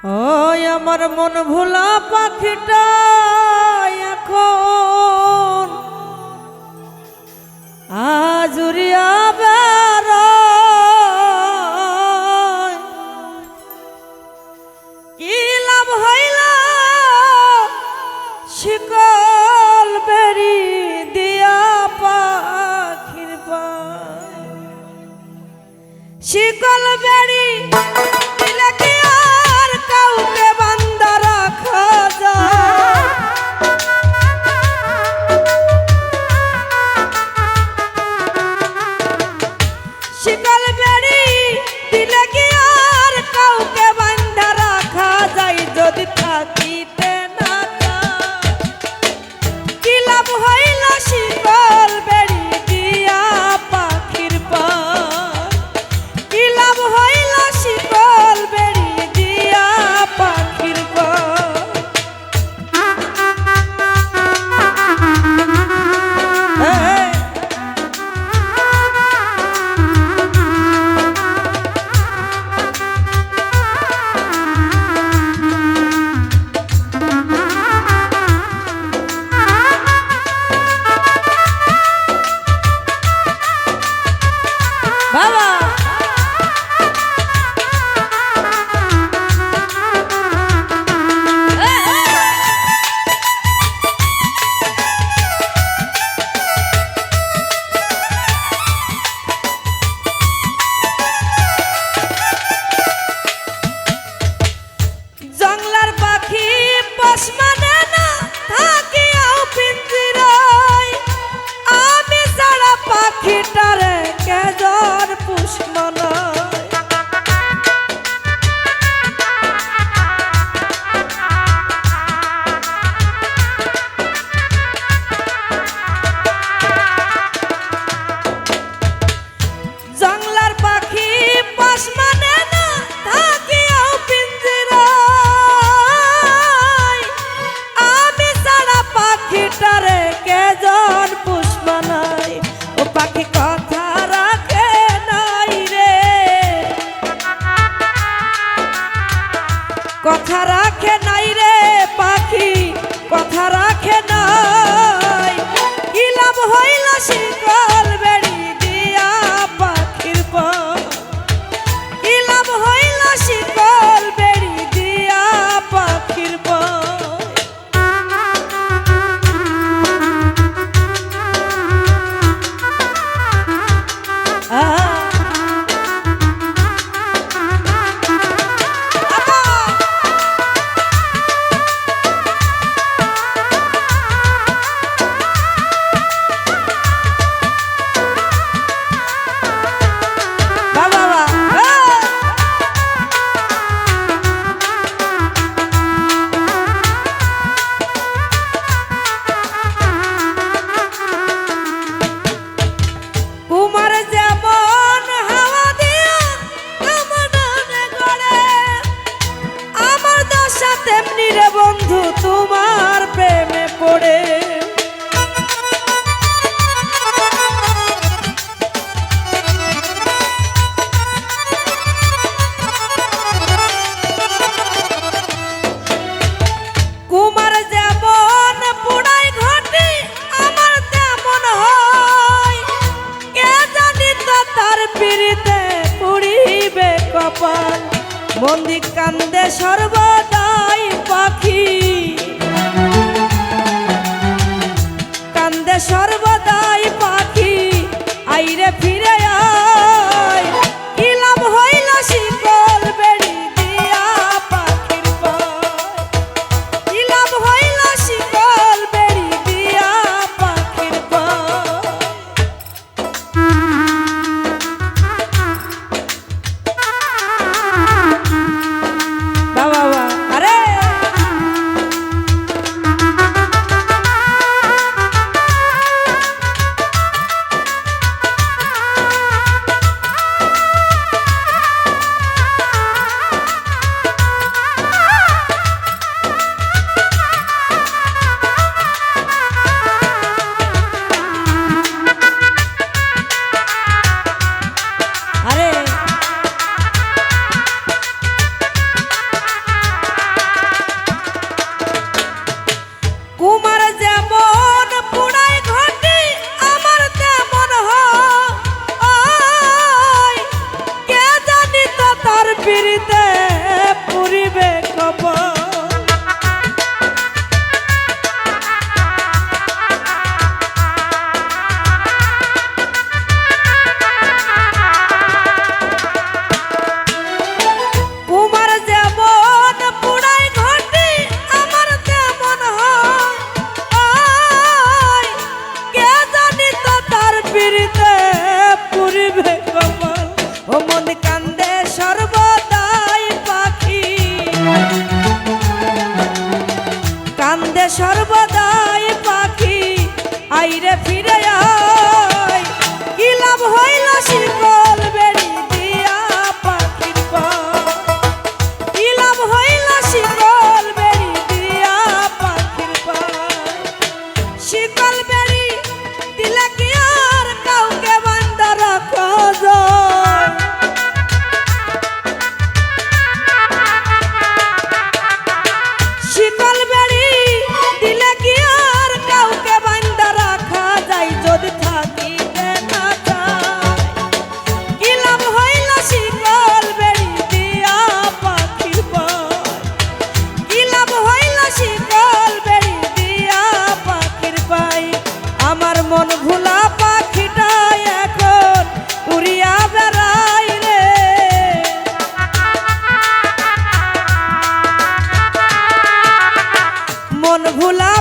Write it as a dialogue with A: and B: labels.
A: ওই আমার মন ভোলা পাখিটা এখন আজুরিয়া বেড়ায়, কি লাভ হইল শিকল বেড়ি দিয়া পাখির পায়, শিকল বেড়ি দিলে কি আর কাউকে বান্ধা রাখা যায়? শিকল বেড়ি দিলে কি আর কাউকে বান্ধা রাখা যায়? যদি থাকিতে না চায়, কি লাভ হইল শিকল বেড়ি দিয়া পাখির পায়, কি লাভ হইল শিকল বেড়ি দিয়া পাখির পায়। বাবা জংলার পাখি পোষ মানে না, থাকিয়াও পিঞ্জিরায়, আমি ছাড়া পাখিটারে কেজন পোষ মানায়? জংলার পাখি পোষ মানে না, থাকিয়াও পিঞ্জিরায়, আমি ছাড়া পাখিটারে কেজন পোষ মানায়? ও পাখি কথা রাখে নাই রে, কথা রাখে নাই রে পাখি, কথা রাখে নাই। কি লাভ হইল শিকল বেড়ি দিয়া পাখির পায়, কি লাভ হইল শিকল বেড়ি দিয়া পাখির পায়। কুমার যেমন হাওয়া দিয়া কামনানে গড়ে, আমার দশা তেমনি রে বন্ধু তোমার প্রেমে পড়ে। কুমার যেমন পুড়াই ঘটে, আমার তেমন হয়, কে জানি তো তার পিড়িতে পুড়িবে কপাল। বন্দি কান্দে সর্বদাই পাখি, কান্দে সর্বদাই পাখি, আইরে ফিরে আয়। কি লাভ হইল শিকল বেড়ি দিয়া পাখির পায়, কি লাভ হইল শিকল বেড়ি দিয়া পাখির পায়। বাবা আরে কপাল। তোমার যেমন পুরাই ঘটি আমার তেমন হয়, কে জানি তো তার পিড়িতে পুরিবে কপাল। ও মন কান্দে সর্বদাই পাখি, কান্দে সর্বদাই পাখি, আইরে ফিরে আয়। কি লাভ হইল শিকল বেড়ি দিয়া পাখির পায়, কি লাভ হইল শিকল বেড়ি দিয়া পাখির পায়। শিকল বেড়ি দিলে কি আর কাউকে বান্ধা রাখা যায়? শিকল বেড়ি দিলে কি আর কাউকে বান্ধা রাখা যায়? যদি থাকিতে না চায়, কি লাভ হইল শিকল বেড়ি দিয়া পাখির পায়, কি লাভ হইল শিকল বেড়ি দিয়া পাখির পায়। আমার মন ভোলা পাখিটা এখন উড়িয়া বেড়াই রে, মন ভোলা